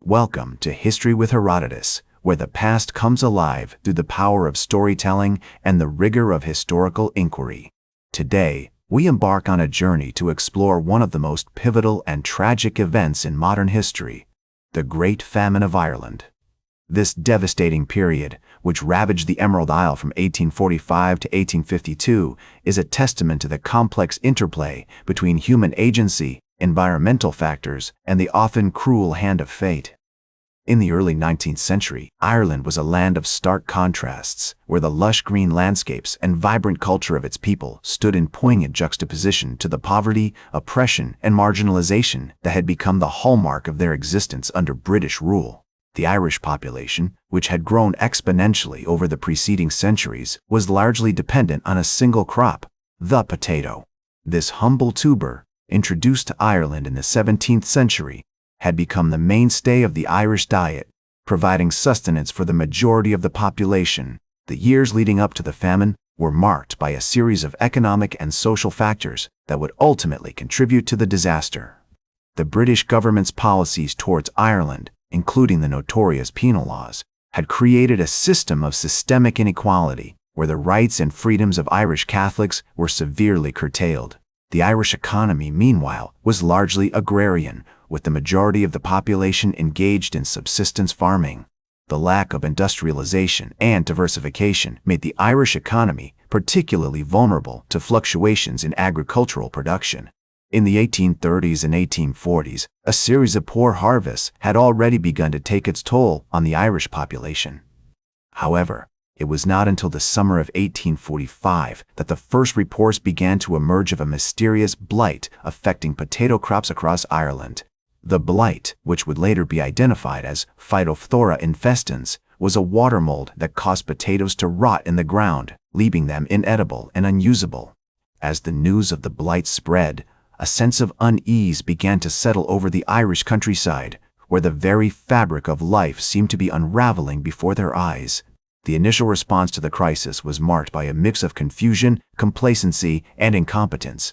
Welcome to History with Herodotus, where the past comes alive through the power of storytelling and the rigor of historical inquiry. Today, we embark on a journey to explore one of the most pivotal and tragic events in modern history, the Great Famine of Ireland. This devastating period, which ravaged the Emerald Isle from 1845 to 1852, is a testament to the complex interplay between human agency, environmental factors, and the often cruel hand of fate. In the early 19th century, Ireland was a land of stark contrasts, where the lush green landscapes and vibrant culture of its people stood in poignant juxtaposition to the poverty, oppression, and marginalization that had become the hallmark of their existence under British rule. The Irish population, which had grown exponentially over the preceding centuries, was largely dependent on a single crop, the potato. This humble tuber, introduced to Ireland in the 17th century, had become the mainstay of the Irish diet, providing sustenance for the majority of the population. The years leading up to the famine were marked by a series of economic and social factors that would ultimately contribute to the disaster. The British government's policies towards Ireland, including the notorious penal laws, had created a system of systemic inequality where the rights and freedoms of Irish Catholics were severely curtailed. The Irish economy, meanwhile, was largely agrarian, with the majority of the population engaged in subsistence farming. The lack of industrialization and diversification made the Irish economy particularly vulnerable to fluctuations in agricultural production. In the 1830s and 1840s, a series of poor harvests had already begun to take its toll on the Irish population. However, it was not until the summer of 1845 that the first reports began to emerge of a mysterious blight affecting potato crops across Ireland. The blight, which would later be identified as Phytophthora infestans, was a water mold that caused potatoes to rot in the ground, leaving them inedible and unusable. As the news of the blight spread, a sense of unease began to settle over the Irish countryside, where the very fabric of life seemed to be unraveling before their eyes. The initial response to the crisis was marked by a mix of confusion, complacency, and incompetence.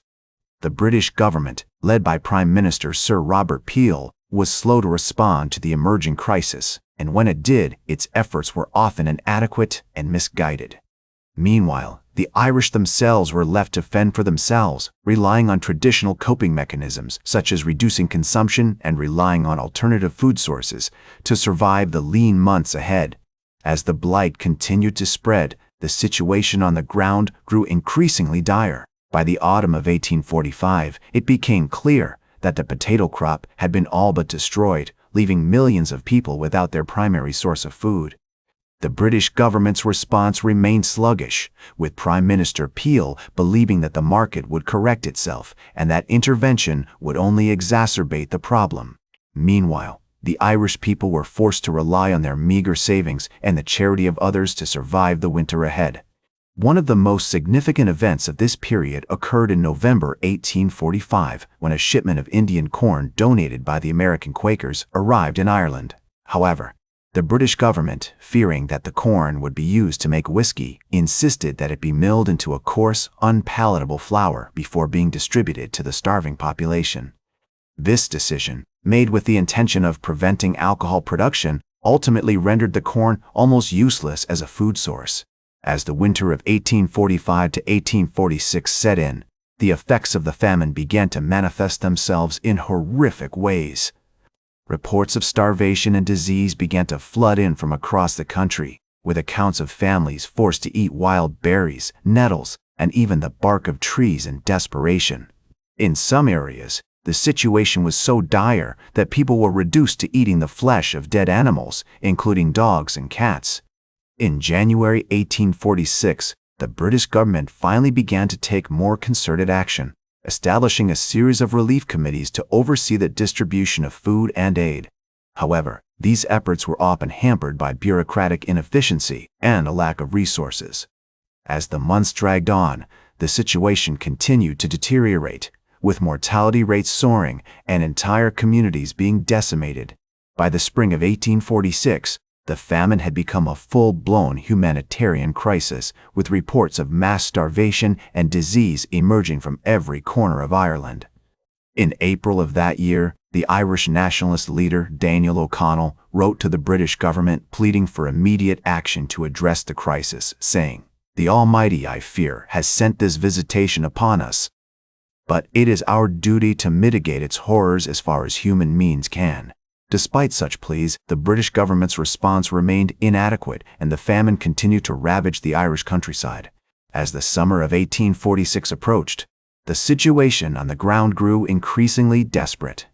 The British government, led by Prime Minister Sir Robert Peel, was slow to respond to the emerging crisis, and when it did, its efforts were often inadequate and misguided. Meanwhile, the Irish themselves were left to fend for themselves, relying on traditional coping mechanisms such as reducing consumption and relying on alternative food sources to survive the lean months ahead. As the blight continued to spread, the situation on the ground grew increasingly dire. By the autumn of 1845, it became clear that the potato crop had been all but destroyed, leaving millions of people without their primary source of food. The British government's response remained sluggish, with Prime Minister Peel believing that the market would correct itself and that intervention would only exacerbate the problem. Meanwhile, the Irish people were forced to rely on their meager savings and the charity of others to survive the winter ahead. One of the most significant events of this period occurred in November 1845, when a shipment of Indian corn donated by the American Quakers arrived in Ireland. However, the British government, fearing that the corn would be used to make whiskey, insisted that it be milled into a coarse, unpalatable flour before being distributed to the starving population. This decision, made with the intention of preventing alcohol production, ultimately rendered the corn almost useless as a food source. As the winter of 1845 to 1846 set in, the effects of the famine began to manifest themselves in horrific ways. Reports of starvation and disease began to flood in from across the country, with accounts of families forced to eat wild berries, nettles, and even the bark of trees in desperation. In some areas, the situation was so dire that people were reduced to eating the flesh of dead animals, including dogs and cats. In January 1846, the British government finally began to take more concerted action, establishing a series of relief committees to oversee the distribution of food and aid. However, these efforts were often hampered by bureaucratic inefficiency and a lack of resources. As the months dragged on, the situation continued to deteriorate, with mortality rates soaring and entire communities being decimated. By the spring of 1846, the famine had become a full-blown humanitarian crisis, with reports of mass starvation and disease emerging from every corner of Ireland. In April of that year, The Irish nationalist leader, Daniel O'Connell, wrote to the British government pleading for immediate action to address the crisis, saying, "The Almighty, I fear, has sent this visitation upon us, but it is our duty to mitigate its horrors as far as human means can." Despite such pleas, the British government's response remained inadequate and the famine continued to ravage the Irish countryside. As the summer of 1846 approached, the situation on the ground grew increasingly desperate.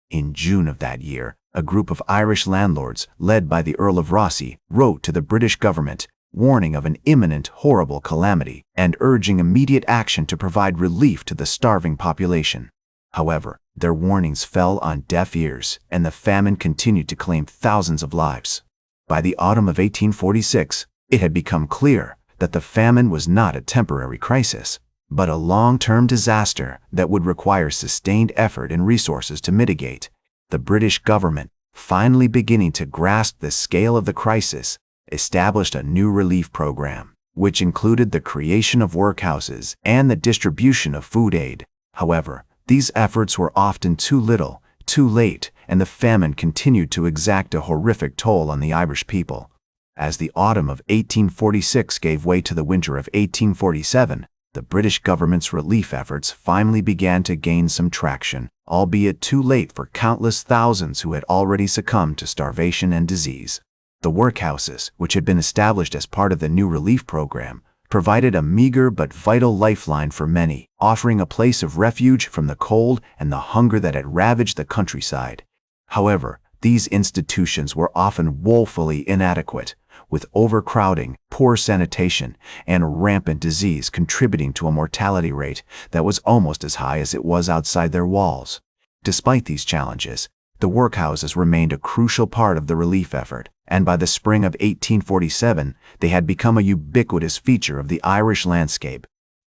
In June of that year, a group of Irish landlords, led by the Earl of Rosse, wrote to the British government, warning of an imminent, horrible calamity and urging immediate action to provide relief to the starving population. However, their warnings fell on deaf ears, and the famine continued to claim thousands of lives. By the autumn of 1846, it had become clear that the famine was not a temporary crisis, but a long-term disaster that would require sustained effort and resources to mitigate. The British government, finally beginning to grasp the scale of the crisis, established a new relief program, which included the creation of workhouses and the distribution of food aid. However, these efforts were often too little, too late, and the famine continued to exact a horrific toll on the Irish people. As the autumn of 1846 gave way to the winter of 1847, the British government's relief efforts finally began to gain some traction, albeit too late for countless thousands who had already succumbed to starvation and disease. The workhouses, which had been established as part of the new relief program, provided a meager but vital lifeline for many, offering a place of refuge from the cold and the hunger that had ravaged the countryside. However, these institutions were often woefully inadequate, with overcrowding, poor sanitation, and rampant disease contributing to a mortality rate that was almost as high as it was outside their walls. Despite these challenges, the workhouses remained a crucial part of the relief effort, and by the spring of 1847, they had become a ubiquitous feature of the Irish landscape.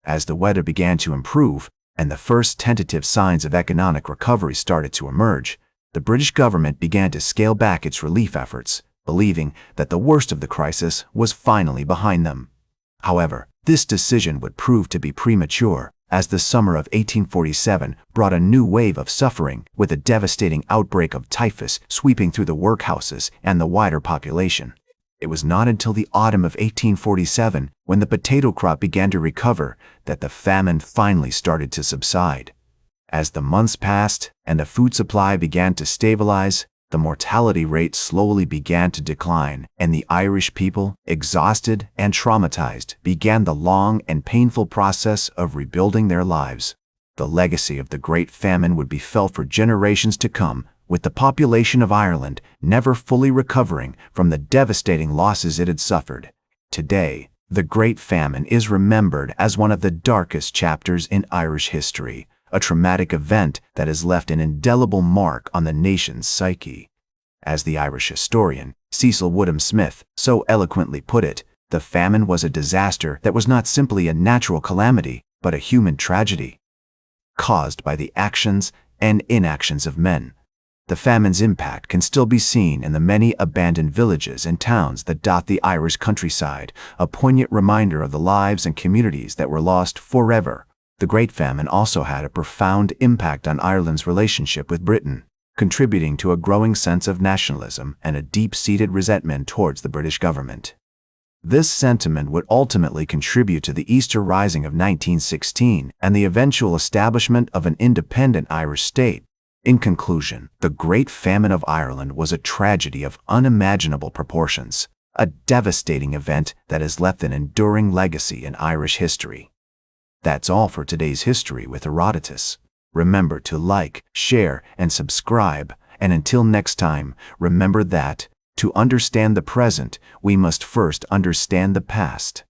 As the weather began to improve, and the first tentative signs of economic recovery started to emerge, the British government began to scale back its relief efforts, believing that the worst of the crisis was finally behind them. However, this decision would prove to be premature, as the summer of 1847 brought a new wave of suffering, with a devastating outbreak of typhus sweeping through the workhouses and the wider population. It was not until the autumn of 1847, when the potato crop began to recover, that the famine finally started to subside. As the months passed and the food supply began to stabilize, the mortality rate slowly began to decline, and the Irish people, exhausted and traumatized, began the long and painful process of rebuilding their lives. The legacy of the Great Famine would be felt for generations to come, with the population of Ireland never fully recovering from the devastating losses it had suffered. Today, the Great Famine is remembered as one of the darkest chapters in Irish history, a traumatic event that has left an indelible mark on the nation's psyche. As the Irish historian, Cecil Woodham Smith, so eloquently put it, the famine was a disaster that was not simply a natural calamity, but a human tragedy, caused by the actions and inactions of men. The famine's impact can still be seen in the many abandoned villages and towns that dot the Irish countryside, a poignant reminder of the lives and communities that were lost forever. The Great Famine also had a profound impact on Ireland's relationship with Britain, contributing to a growing sense of nationalism and a deep-seated resentment towards the British government. This sentiment would ultimately contribute to the Easter Rising of 1916 and the eventual establishment of an independent Irish state. In conclusion, the Great Famine of Ireland was a tragedy of unimaginable proportions, a devastating event that has left an enduring legacy in Irish history. That's all for today's History with Herodotus. Remember to like, share, and subscribe, and until next time, remember that, to understand the present, we must first understand the past.